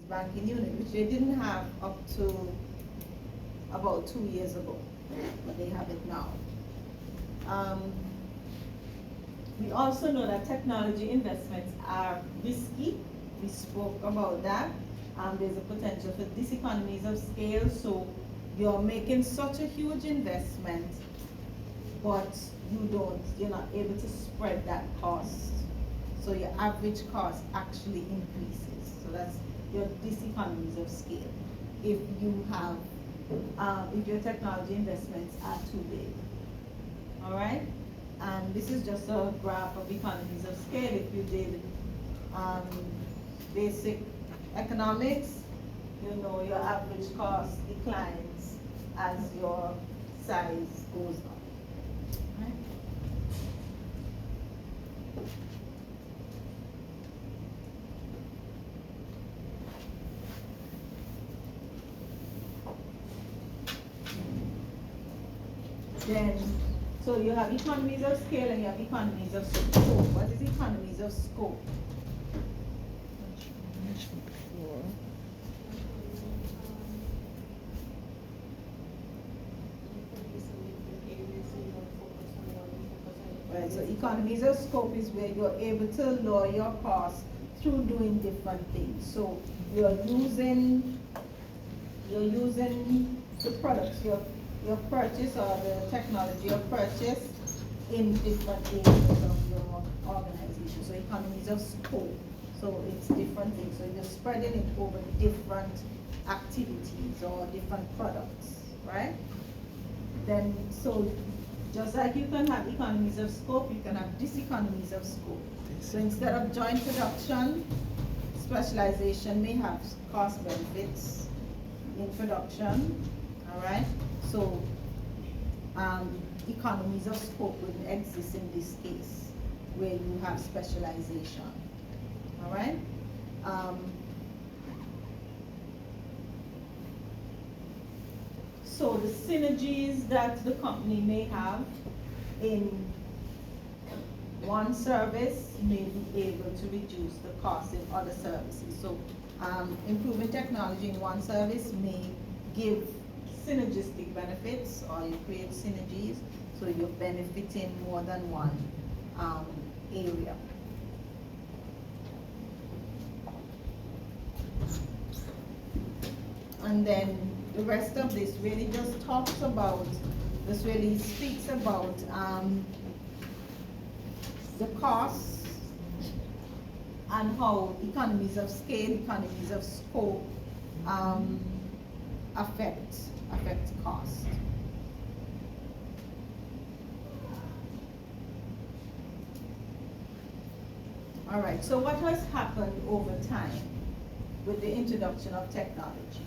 banking unit, which they didn't have up to about 2 years ago, but they have it now. Um, we also know that technology investments are risky. We spoke about that. There's a potential for diseconomies of scale, so you're making such a huge investment, but you're not able to spread that cost. So your average cost actually increases. So that's your diseconomies of scale. If you have, if your technology investments are too big. All right? And this is just a graph of economies of scale. If you did basic economics, you know your average cost declines as your size goes up. Right? Then, so you have economies of scale and you have economies of scope. What is economies of scope? Right, so economies of scope is where you're able to lower your costs through doing different things. So you're using the products you purchase or the technology you purchase in different areas of your organization. So economies of scope. So it's different things. So you're spreading it over different activities or different products, right? Then, so just like you can have economies of scope, you can have diseconomies of scope. So instead of joint production, specialization may have cost benefits in production, all right? So economies of scope wouldn't exist in this case where you have specialization, all right? So the synergies that the company may have in one service may be able to reduce the cost in other services. So improving technology in one service may give synergistic benefits, or you create synergies, so you're benefiting more than one area. And then the rest of this really just talks about, this really speaks about the costs and how economies of scale, economies of scope affect cost. All right, so what has happened over time with the introduction of technology?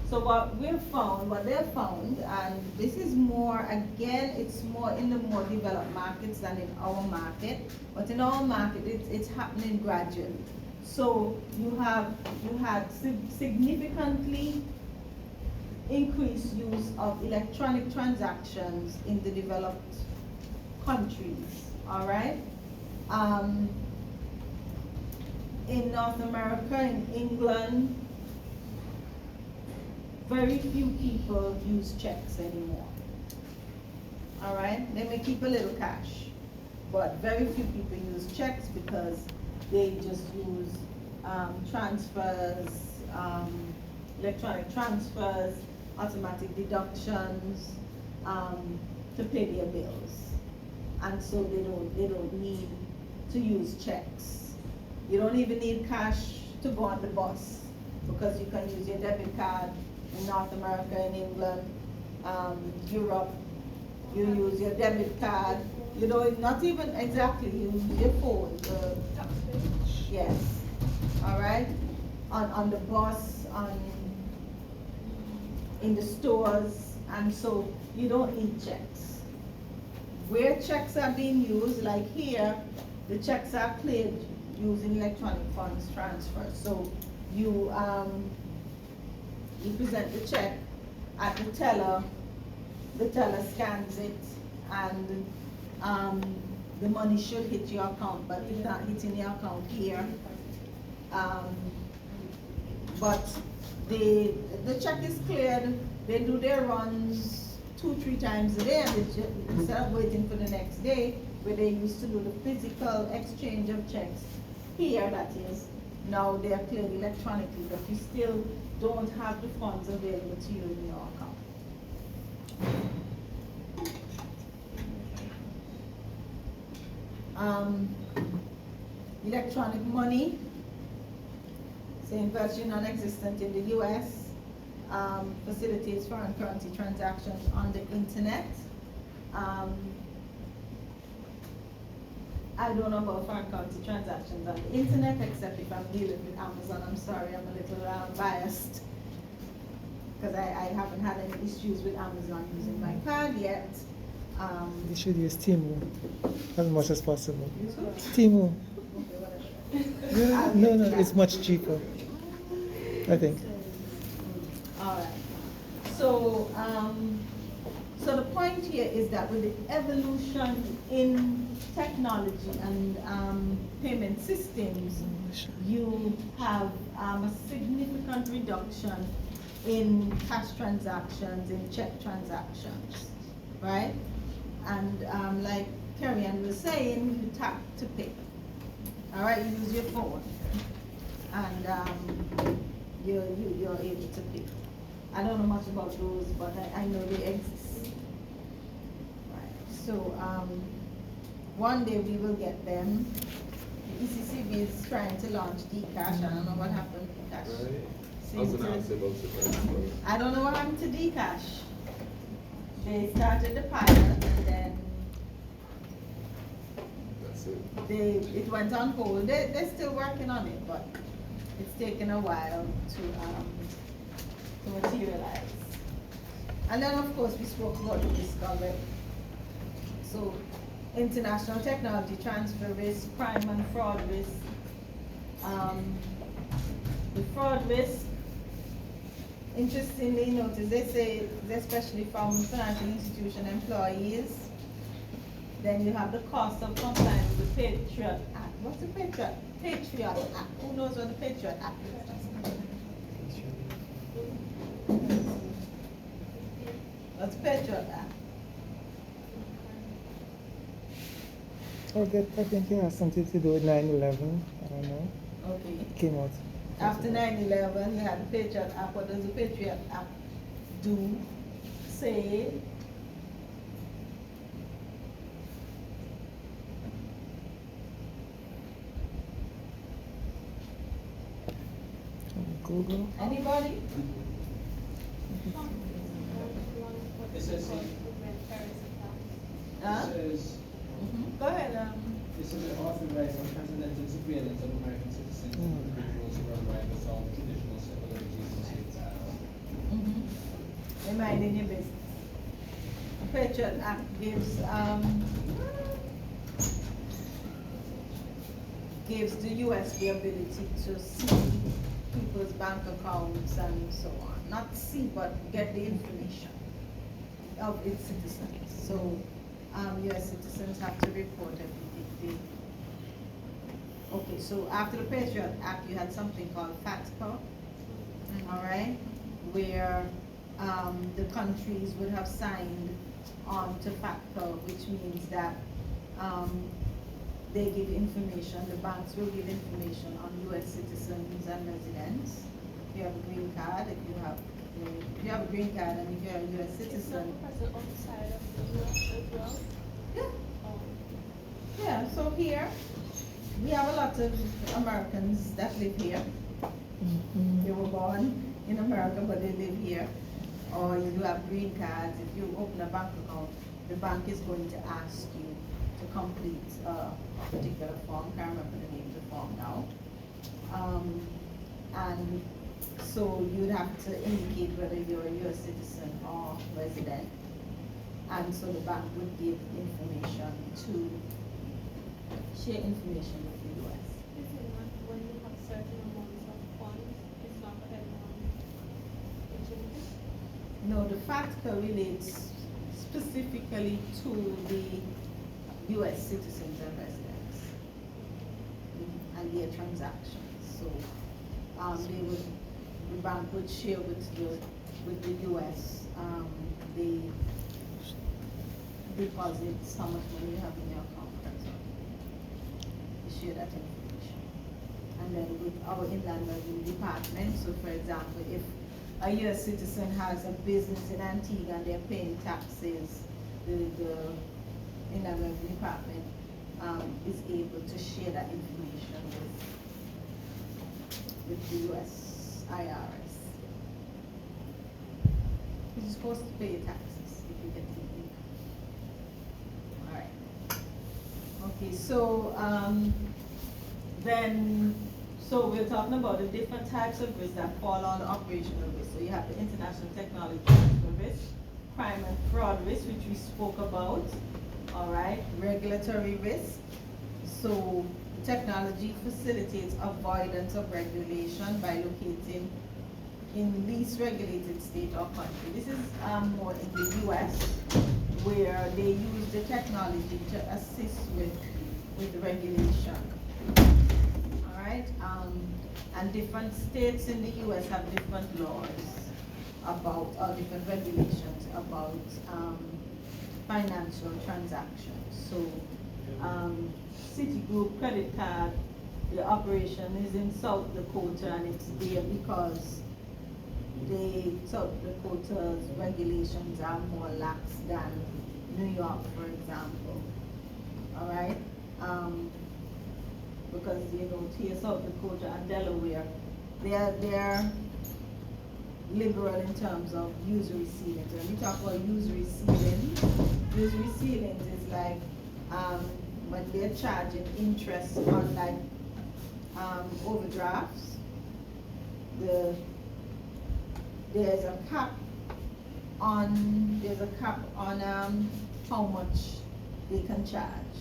So what they've found, and this is more, again, it's more in the more developed markets than in our market, but in our market, it's happening gradually. So you had significantly increased use of electronic transactions in the developed countries, all right? In North America, in England, very few people use checks anymore. All right, they may keep a little cash, but very few people use checks because they just use transfers, electronic transfers, automatic deductions to pay their bills, and so they don't need to use checks. You don't even need cash to go on the bus because you can use your debit card. In North America, in England, Europe, you use your debit card. You know, not even exactly, you use your phone. Yes, all right? On the bus, in the stores, and so you don't need checks. Where checks are being used, like here, the checks are cleared using electronic funds transfer. So you present the check at the teller scans it, and the money should hit your account, but it's not hitting your account here. but the check is cleared, they do their runs 2-3 times a day, and instead of waiting for the next day, where they used to do the physical exchange of checks, here that is, now they are cleared electronically, but you still don't have the funds available to you in your account. Electronic money, same virtually non-existent in the US, facilitates foreign currency transactions on the internet. I don't know about foreign currency transactions on the internet, except if I'm dealing with Amazon. I'm sorry, I'm a little biased, because I haven't had any issues with Amazon using my card yet. You should use Timu as much as possible. Timu. No, it's much cheaper, I think. All right. So, so the point here is that with the evolution in technology and payment systems, you have a significant reduction in cash transactions, in check transactions, right? And like Carrie Ann was saying, you tap to pay. All right, you use your phone, and you're able to pay. I don't know much about those, but I know they exist. Right. So one day we will get them. The ECCB is trying to launch Dcash. I don't know what happened to Dcash. Right. I was gonna ask about it. I don't know what happened to Dcash. They started the pilot, and then That's it. it went on hold. They're still working on it, but it's taken a while to materialize. And then of course we spoke about the risk already. So international technology transfer risk, crime and fraud risk. The fraud risk, interestingly notice, they say, especially from financial institution employees, then you have the cost of compliance with the Patriot Act. What's the Patriot Act? Who knows what the Patriot Act is? What's Patriot Act? I think it has something to do with 9/11. I don't know. Okay. It came out. After 9/11, we had the Patriot Act. What does the Patriot Act do? Say, Google. anybody? It says, Huh? Go ahead. it says it authorizes transcendental surveillance of American citizens and individuals who are rivals of traditional civil agencies. They minding your business. The Patriot Act gives the US the ability to see people's bank accounts and so on. Not see, but get the information of its citizens. So US citizens have to report everything. Okay, so after the Patriot Act, you had something called FATCA, all right, where the countries would have signed on to FATCA, which means that they give information, the banks will give information on US citizens and residents. If you have a green card, if you have a green card and if you're a US citizen. Outside of the US as well? Yeah. Yeah, so here, we have a lot of Americans that live here. They were born in America, but they live here. Or you have green cards. If you open a bank account, the bank is going to ask you to complete a particular form. I can't remember the name of the form now. And so you'd have to indicate whether you're a US citizen or resident. And so the bank would give information share information with the US. Is it not when you have certain amounts of funds, it's not for everyone? No, the FATCA relates specifically to the US citizens and residents and their transactions. So they would the bank would share with the US, the deposits, how much money you have in your account, for example. You share that information. And then with our Inland Revenue Department, so for example, if a US citizen has a business in Antigua and they're paying taxes, the Inland Revenue Department is able to share that information with the US IRS. You're supposed to pay your taxes if you get the income. All right. Okay, so so we're talking about the different types of risks that fall under operational risk. So you have the international technology risk, crime and fraud risk, which we spoke about. All right, regulatory risk. So technology facilitates avoidance of regulation by locating in least regulated state or country. This is more in the US, where they use the technology to assist with regulation. All right, and different states in the US have different laws about, or different regulations about financial transactions. So, Citigroup credit card, the operation is in South Dakota, and it's there because South Dakota's regulations are more lax than New York, for example. All right, because here South Dakota and Delaware, they're liberal in terms of usury ceilings. When we talk about usury ceilings is like when they're charging interest on like overdrafts. There's a cap on how much they can charge.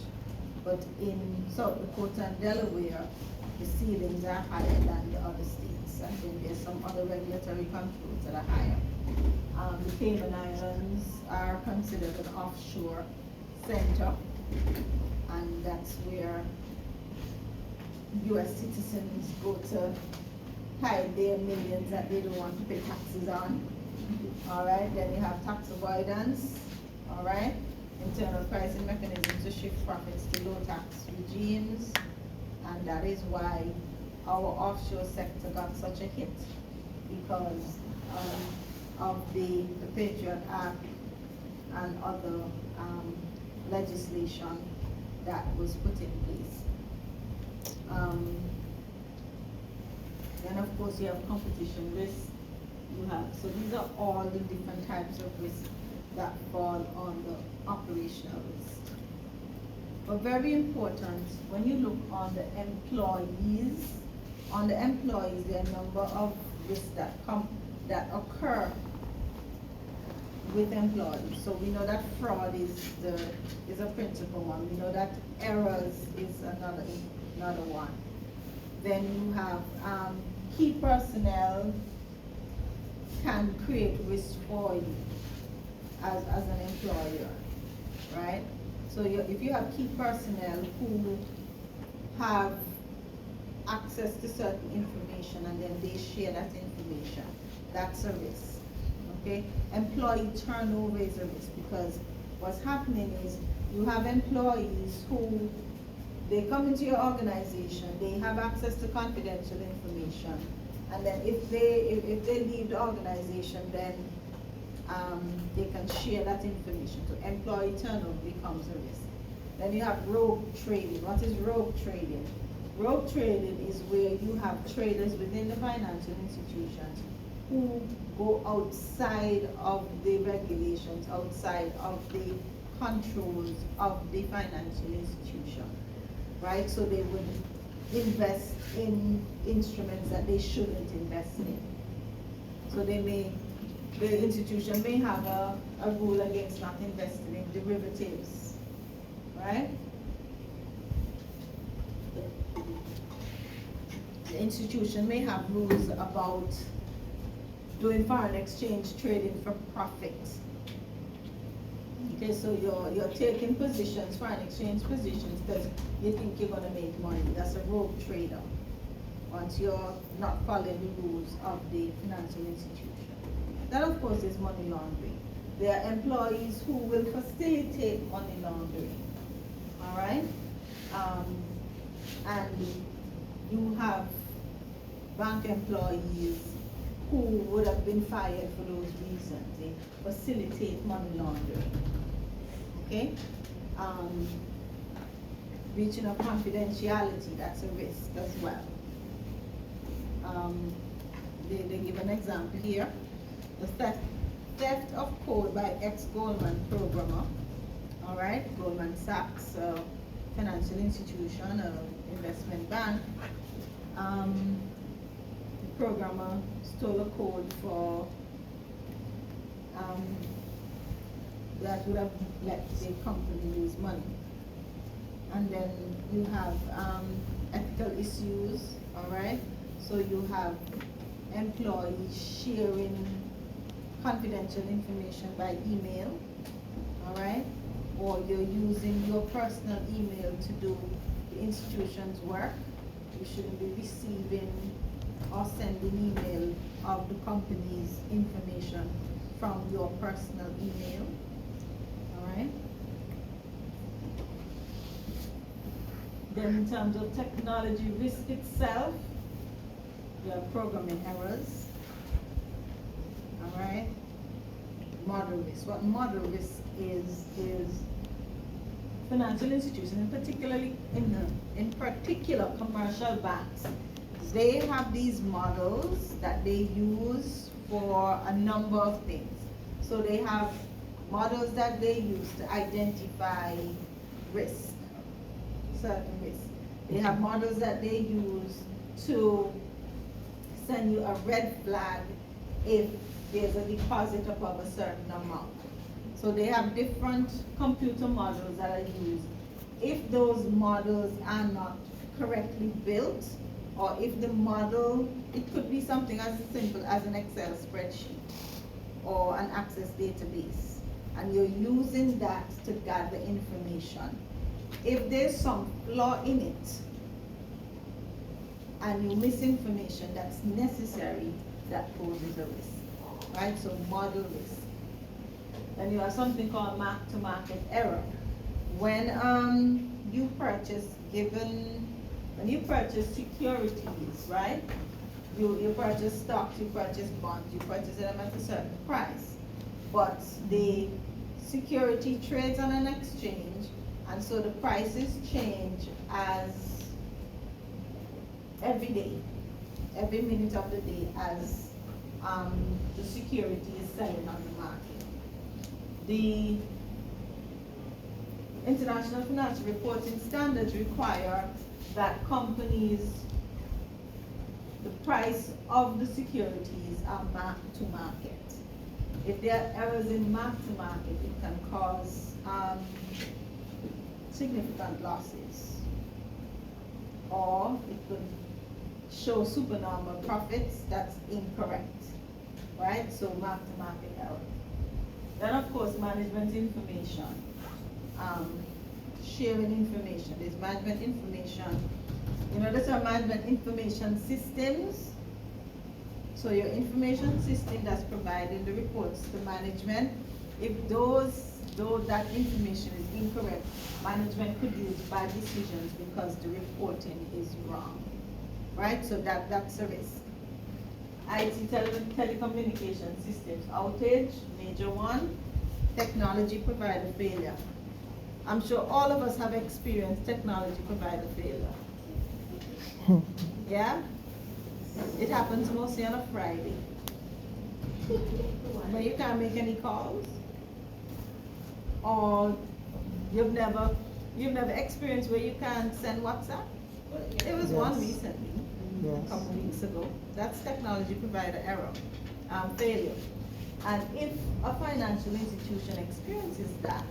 But in South Dakota and Delaware, the ceilings are higher than the other states. And then there's some other regulatory controls that are higher. The Cayman Islands are considered an offshore center, and that's where US citizens go to hide their millions that they don't want to pay taxes on. All right, then you have tax avoidance. All right, internal pricing mechanisms to shift profits to low tax regimes, and that is why our offshore sector got such a hit, because of the Patriot Act and other legislation that was put in place. Then of course you have competition risk. So these are all the different types of risks that fall on the operational risk. But very important, when you look on the employees, there are a number of risks that occur with employees. So we know that fraud is a principal one. We know that errors is another one. Then you have key personnel can create risk for you as an employer, right? So if you have key personnel who have access to certain information and then they share that information, that's a risk, okay? Employee turnover is a risk, because what's happening is you have employees who, they come into your organization, they have access to confidential information, and then if they leave the organization, then they can share that information. So employee turnover becomes a risk. Then you have rogue trading. What is rogue trading? Rogue trading is where you have traders within the financial institutions who go outside of the regulations, outside of the controls of the financial institution, right? So they would invest in instruments that they shouldn't invest in. So the institution may have a rule against not investing in derivatives, right? The institution may have rules about doing foreign exchange trading for profit. Okay, so you're taking positions, foreign exchange positions, because you think you're going to make money. That's a rogue trader. Once you're not following the rules of the financial institution. That of course is money laundering. There are employees who will facilitate money laundering, all right? And you have bank employees who would have been fired for those reasons. They facilitate money laundering, okay? Breaching of confidentiality, that's a risk as well. They give an example here. The theft of code by ex-Goldman programmer, all right? Goldman Sachs, financial institution, investment bank. The programmer stole a code for that would have let the company lose money. And then you have ethical issues, all right? So you have employees sharing confidential information by email, all right? Or you're using your personal email to do the institution's work. You shouldn't be receiving or sending email of the company's information from your personal email, all right? Then in terms of technology risk itself, there are programming errors, all right? Model risk. What model risk is financial institutions, and particularly in particular commercial banks, they have these models that they use for a number of things. So they have models that they use to identify risk, certain risk. They have models that they use to send you a red flag if there's a deposit above a certain amount. So they have different computer models that are used. If those models are not correctly built, or if the model, it could be something as simple as an Excel spreadsheet or an Access database, and you're using that to gather information. If there's some flaw in it, and you miss information that's necessary, that poses a risk, right? So model risk. Then you have something called mark-to-market error. When you purchase securities, right? You purchase stocks, you purchase bonds, you purchase them at a certain price. But the security trades on an exchange, and so the prices change as every day, every minute of the day, as the security is selling on the market. The International Financial Reporting Standards require that companies, the price of the securities are marked to market. If there are errors in mark to market, it can cause significant losses. Or it could show supernormal profits that's incorrect, right? So mark to market error. Then of course management information, sharing information. There's management information. You know, these are management information systems. So your information system that's providing the reports to management, if that information is incorrect, management could use bad decisions because the reporting is wrong, right? So that's a risk. IT telecommunication systems outage, major one. Technology provider failure. I'm sure all of us have experienced technology provider failure. Yeah? It happens mostly on a Friday. When you can't make any calls, or you've never experienced where you can't send WhatsApp. It was one recently, a couple of weeks ago. That's technology provider error, failure. And if a financial institution experiences that,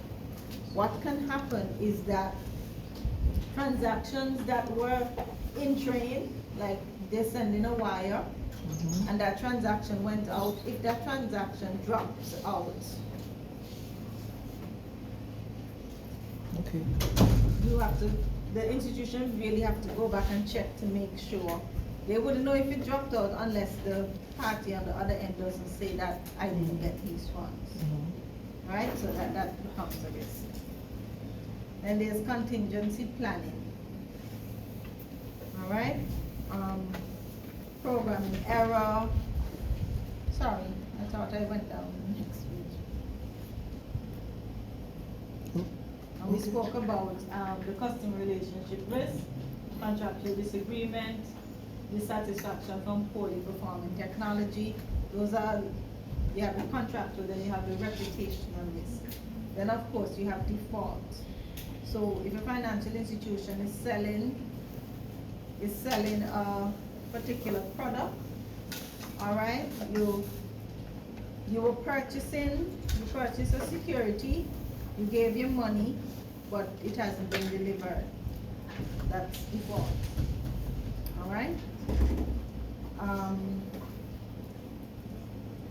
what can happen is that transactions that were in train, like they're sending a wire, and that transaction went out, if that transaction drops out, Okay. the institution really have to go back and check to make sure They wouldn't know if it dropped out unless the party on the other end doesn't say that I didn't get these funds. Right? So that becomes a risk. Then there's contingency planning. All right? Programming error. Sorry, I thought I went down the next page. And we spoke about the customer relationship risk, contractual disagreement, dissatisfaction from poorly performing technology. Those are, you have the contractual, then you have the reputational risk. Then of course you have default. So if a financial institution is selling a particular product, all right, you were purchasing, you purchased a security, you gave your money, but it hasn't been delivered. That's default. All right.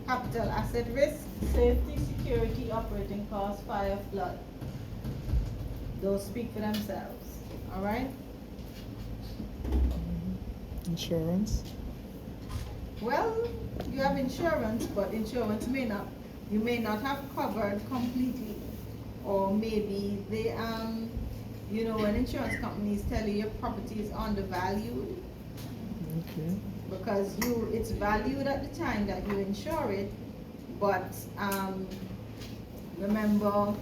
Capital asset risk, safety, security, operating costs, fire, flood. Those speak for themselves. All right. Insurance. Well, you have insurance, but insurance you may not have covered completely, or maybe they you know, when insurance companies tell you your property is undervalued, Okay. because it's valued at the time that you insure it, but remember,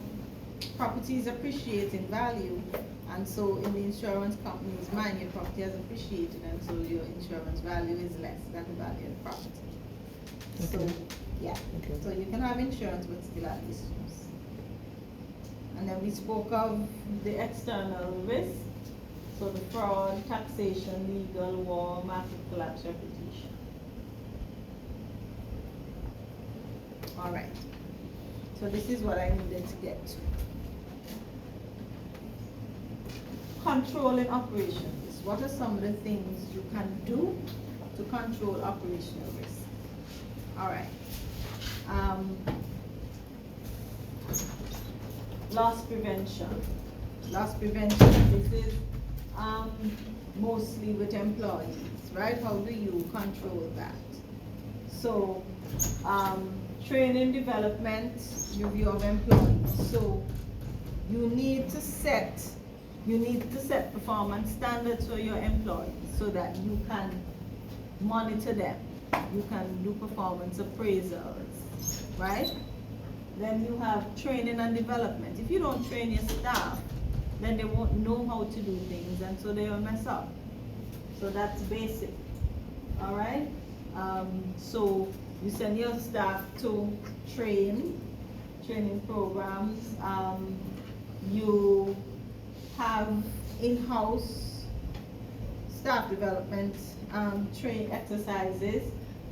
properties appreciate in value, and so in the insurance company's mind, your property has appreciated, and so your insurance value is less than the value of the property. So, Okay. yeah, Okay. so you can have insurance but still have issues. And then we spoke of the external risk, so the fraud, taxation, legal, war, market collapse, reputation. All right, so this is what I needed to get to. Controlling operations. What are some of the things you can do to control operational risk? All right. Loss prevention. Loss prevention. This is mostly with employees, right? How do you control that? So, training, development, review of employees. So, you need to set performance standards for your employees so that you can monitor them. You can do performance appraisals, right? Then you have training and development. If you don't train your staff, then they won't know how to do things, and so they will mess up. So that's basic, all right? So you send your staff to training programs. You have in-house staff development train exercises.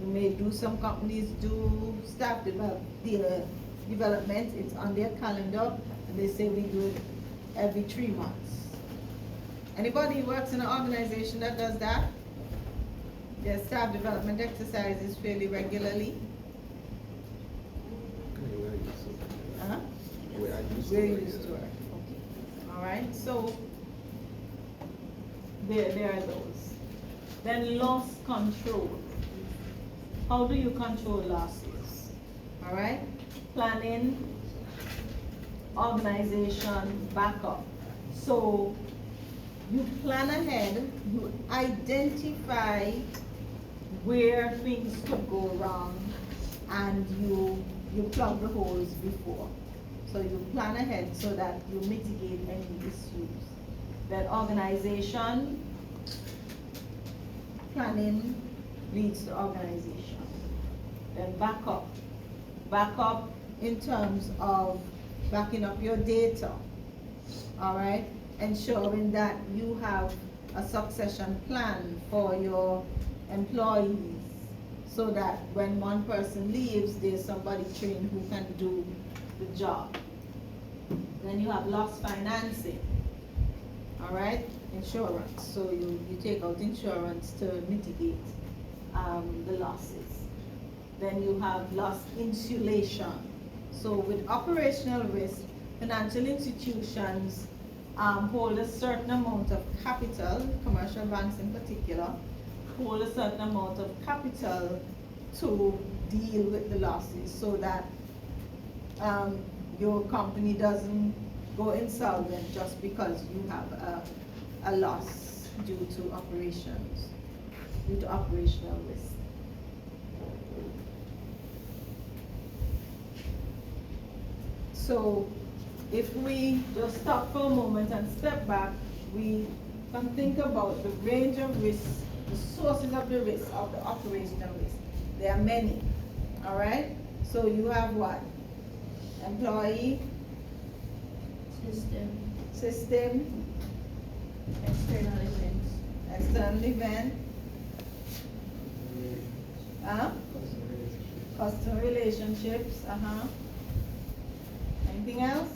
You may do, some companies do staff development, it's on their calendar, and they say we do it every 3 months. Anybody who works in an organization that does that? Their staff development exercises fairly regularly. Huh? We're used to it. Okay. All right. So there are those. Then loss control. How do you control losses? All right. Planning, organization, backup. So you plan ahead. You identify where things could go wrong, and you plug the holes before. So you plan ahead so that you mitigate any issues. Then organization, planning leads to organization. Then backup. Backup in terms of backing up your data. All right? Ensuring that you have a succession plan for your employees, so that when one person leaves, there's somebody trained who can do the job. Then you have loss financing. All right? Insurance. So you take out insurance to mitigate the losses. Then you have loss insulation. So with operational risk, financial institutions hold a certain amount of capital, commercial banks in particular, hold a certain amount of capital to deal with the losses so that your company doesn't go insolvent just because you have a loss due to operations, due to operational risk. So if we just stop for a moment and step back, we can think about the range of risks, the sources of the risk, of the operational risk. There are many, all right? So you have what? Employee, system, External events. external event, customer relationships, Anything else?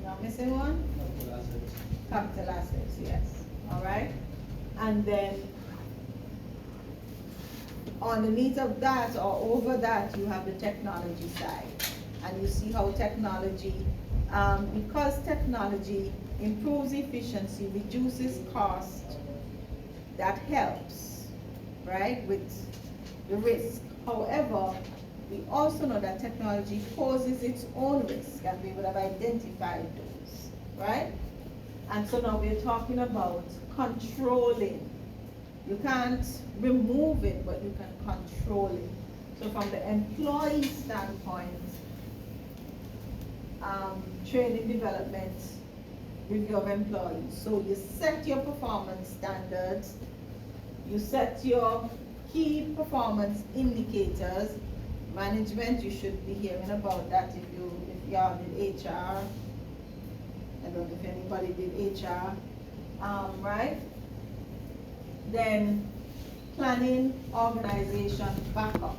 Not missing one? Capital assets. Capital assets, yes, all right? And then underneath of that or over that, you have the technology side. And you see how technology, because technology improves efficiency, reduces cost, that helps, right, with the risk. However, we also know that technology poses its own risk, and we would have identified those, right? And so now we're talking about controlling. You can't remove it, but you can control it. So from the employee standpoint, training, development, review of employees. So you set your performance standards, you set your key performance indicators. Management, you should be hearing about that if y'all did HR. I don't know if anybody did HR, right? Then planning, organization, backup.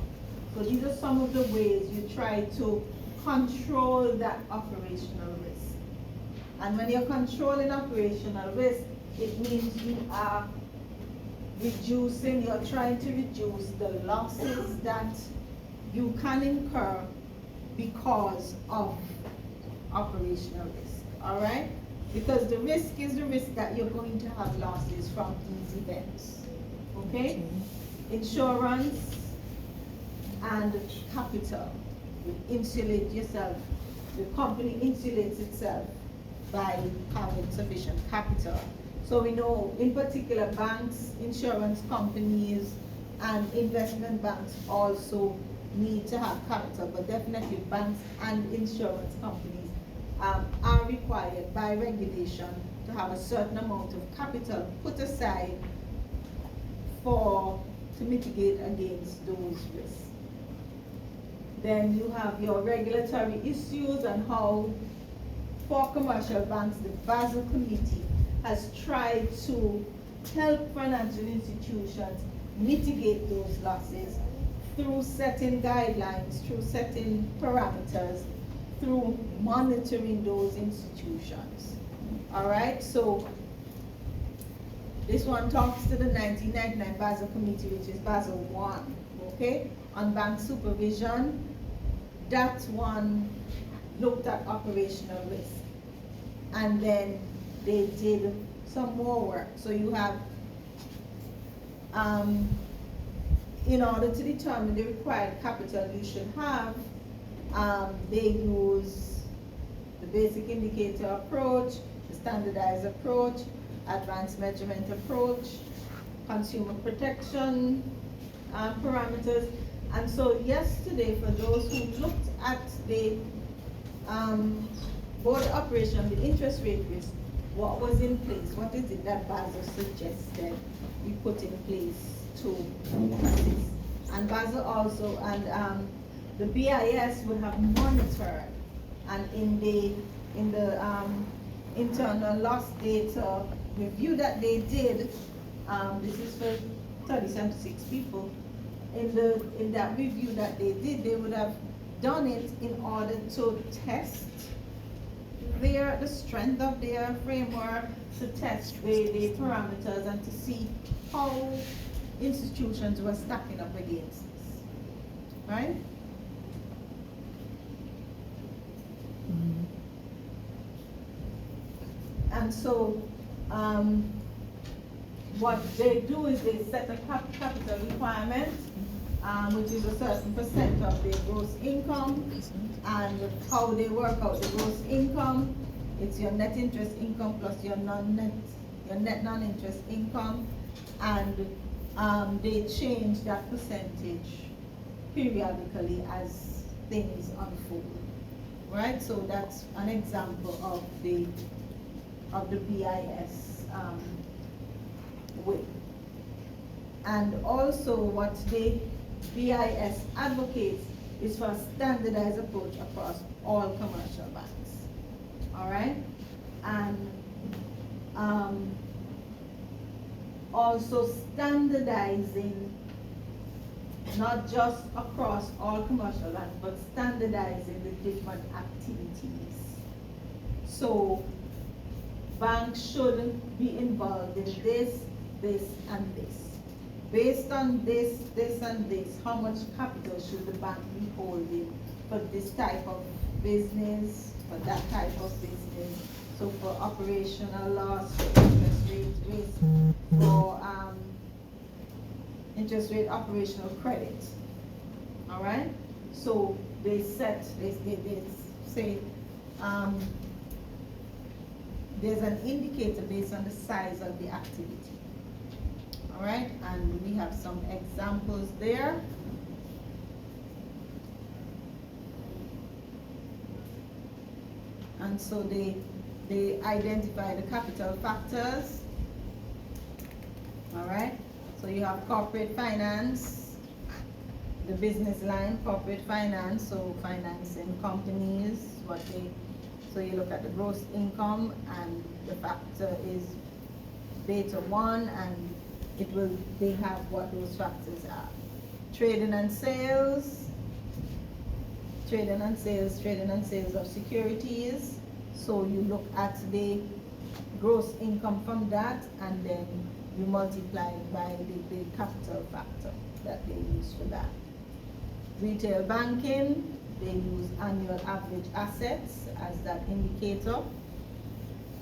So these are some of the ways you try to control that operational risk. And when you're controlling operational risk, it means you are reducing, you're trying to reduce the losses that you can incur because of operational risk, all right? Because the risk is the risk that you're going to have losses from these events, okay? Insurance and capital. You insulate yourself, the company insulates itself by having sufficient capital. So we know in particular banks, insurance companies, and investment banks also need to have capital, but definitely banks and insurance companies are required by regulation to have a certain amount of capital put aside to mitigate against those risks. Then you have your regulatory issues and how for commercial banks, the Basel Committee has tried to help financial institutions mitigate those losses through setting guidelines, through setting parameters, through monitoring those institutions. All right, so this one talks to the 1999 Basel Committee, which is Basel I, okay, on bank supervision. That one looked at operational risk. And then they did some more work. So you have, in order to determine the required capital you should have, they use the basic indicator approach, the standardized approach, advanced measurement approach, consumer protection parameters. And so yesterday, for those who looked at the board operation, the interest rate risk, what was in place? What is it that Basel suggested we put in place to assist? And Basel also, and the BIS would have monitored, and in the internal loss data review that they did, this is for 3076 people, in that review that they did, they would have done it in order to test the strength of their framework, to test the parameters, and to see how institutions were stacking up against this, right? And so what they do is they set a capital requirement, which is a certain percent of their gross income, and how they work out the gross income, it's your net interest income plus your net non-interest income, and they change that percentage periodically as things unfold, right? So that's an example of the BIS way. And also what the BIS advocates is for a standardized approach across all commercial banks, all right? And also standardizing not just across all commercial banks, but standardizing the different activities. So banks should be involved in this, and this. Based on this, and this, how much capital should the bank be holding for this type of business, for that type of business? So for operational loss, for interest rate risk, for interest rate operational credit. All right? So they say, there's an indicator based on the size of the activity. All right? And we have some examples there. And so they identify the capital factors. All right? So you have corporate finance, the business line, corporate finance, so financing companies, so you look at the gross income, and the factor is beta 1, and they have what those factors are. Trading and sales of securities. So you look at the gross income from that, and then you multiply it by the capital factor that they use for that. Retail banking, they use annual average assets as that indicator.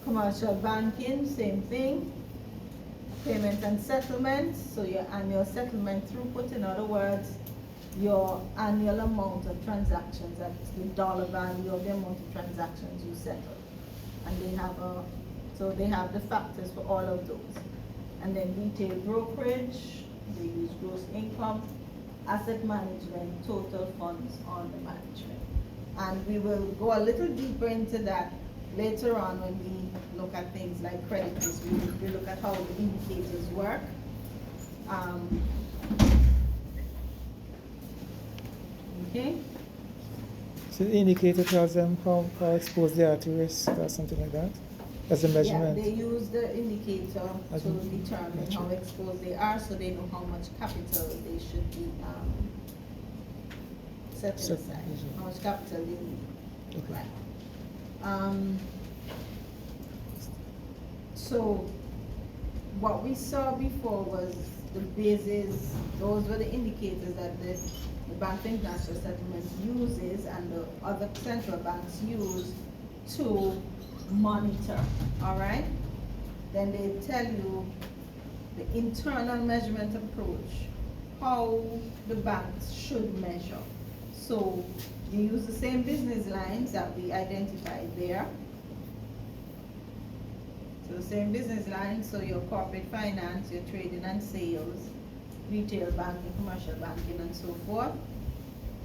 Commercial banking, same thing. Payment and settlement, so your annual settlement throughput, in other words, your annual amount of transactions, that's the dollar value of the amount of transactions you settle. And they have the factors for all of those. And then retail brokerage, they use gross income, asset management, total funds under management. And we will go a little deeper into that later on when we look at things like credit risk. We look at how the indicators work. Okay. So the indicator tells them how exposed they are to risk or something like that, as a measurement. Yeah, they use the indicator As to a determine metric. how exposed they are, so they know how much capital they should be setting Set- aside, mhm. how much capital they need. Okay. Right. So what we saw before was the basis, those were the indicators that the Bank for International Settlements uses and the other central banks use to monitor, all right? Then they tell you the internal measurement approach, how the banks should measure. So you use the same business lines that we identified there. So the same business lines, so your corporate finance, your trading and sales, retail banking, commercial banking, and so forth.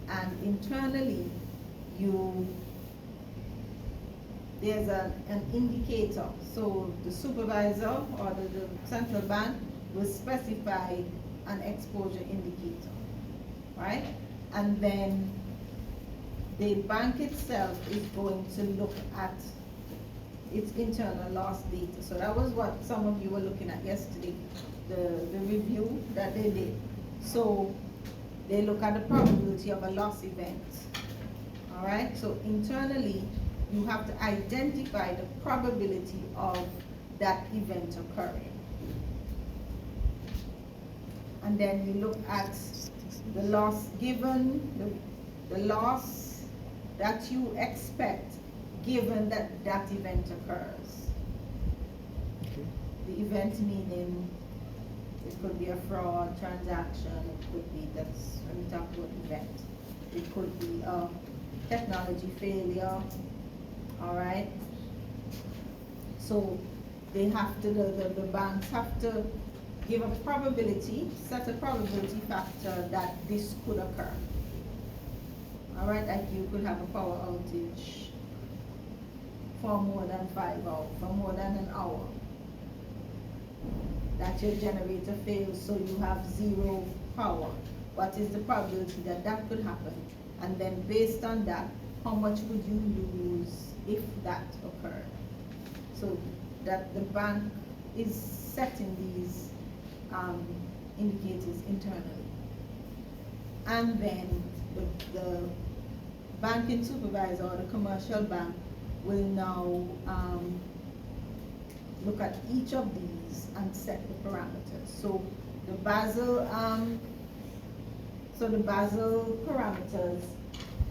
And internally, there's an indicator. So the supervisor or the central bank will specify an exposure indicator, right? And then the bank itself is going to look at its internal loss data. So that was what some of you were looking at yesterday, the review that they did. So they look at the probability of a loss event. All right, so internally, you have to identify the probability of that event occurring. And then you look at the loss given, the loss that you expect given that that event occurs. Okay. The event meaning It could be a fraud transaction, it could be, that's, when we talk about event. It could be a technology failure, all right? So they have to, the banks have to give a probability, set a probability factor that this could occur. All right, like you could have a power outage for more than 5 hours, for more than an hour. That your generator fails, so you have zero power. What is the probability that that could happen? And then based on that, how much would you lose if that occurred? So that the bank is setting these indicators internally. And then the banking supervisor or the commercial bank will now look at each of these and set the parameters. So the Basel parameters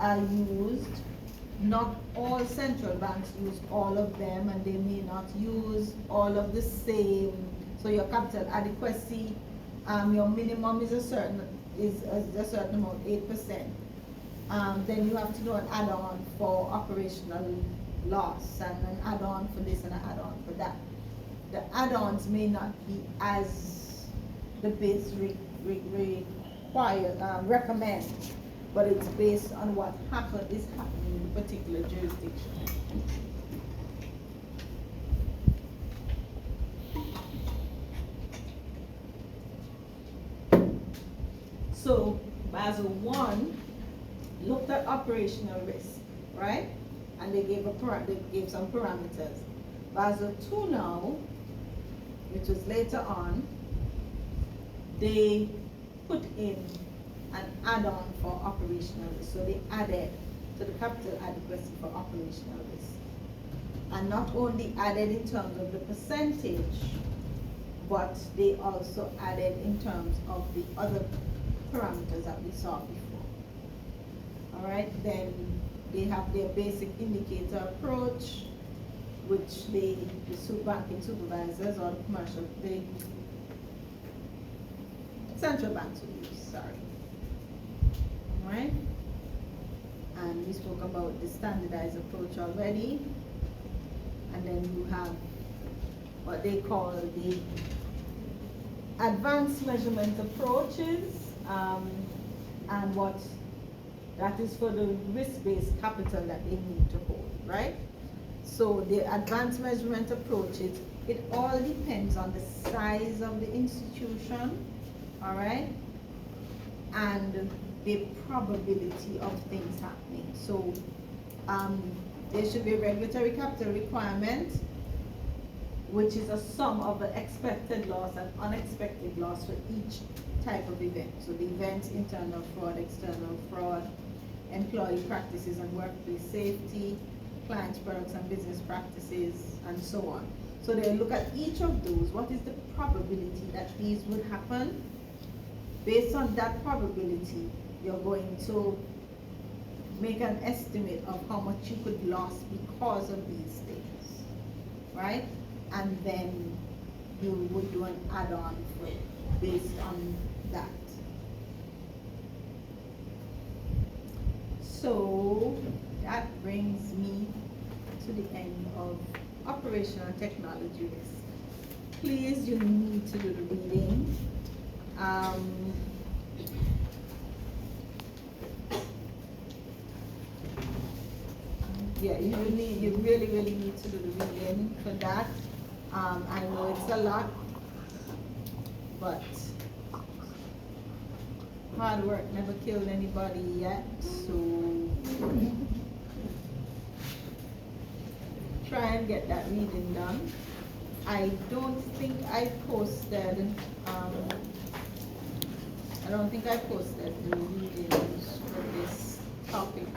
are used. Not all central banks use all of them, and they may not use all of the same. So your capital adequacy, your minimum is a certain amount, 8%. Then you have to do an add-on for operational loss, and an add-on for this and an add-on for that. The add-ons may not be as the base recommend, but it's based on what is happening in a particular jurisdiction. So Basel 1 looked at operational risk, right? And they gave some parameters. Basel 2 now, which was later on, they put in an add-on for operational risk. So they added to the capital adequacy for operational risk. And not only added in terms of the percentage, but they also added in terms of the other parameters that we saw before. All right, then they have their basic indicator approach, which the banking supervisors or the commercial, the central banks will use, sorry. All right, and we spoke about the standardized approach already. And then you have what they call the advanced measurement approaches, and what that is for the risk-based capital that they need to hold, right? So the advanced measurement approaches, it all depends on the size of the institution, all right? And the probability of things happening. So there should be a regulatory capital requirement, which is a sum of the expected loss and unexpected loss for each type of event. So the events, internal fraud, external fraud, employee practices and workplace safety, clients, products and business practices, and so on. So they look at each of those, what is the probability that these would happen? Based on that probability, you're going to make an estimate of how much you could lose because of these things, right? And then you would do an add-on for it based on that. So that brings me to the end of operational technology risk. Please, you need to do the reading. Yeah, you really need to do the reading for that. I know it's a lot, but hard work never killed anybody yet, so try and get that reading done. I don't think I posted, the readings for this topic.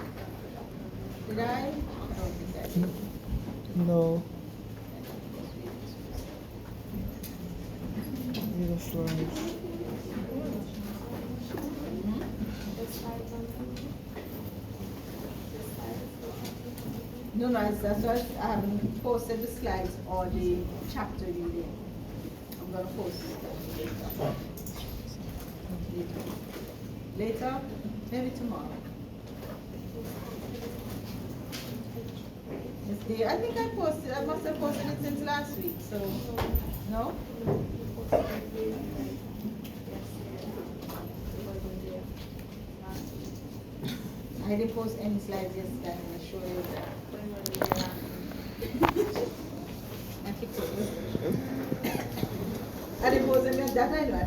Did I? I don't think I did. No. Read the slides. No, that's why I haven't posted the slides or the chapter reading. I'm gonna post it. Later, maybe tomorrow. Miss Day, I think I must have posted it since last week, so, no? I didn't post any slides yesterday, I'm gonna show you that. I didn't post any of that, I know, I didn't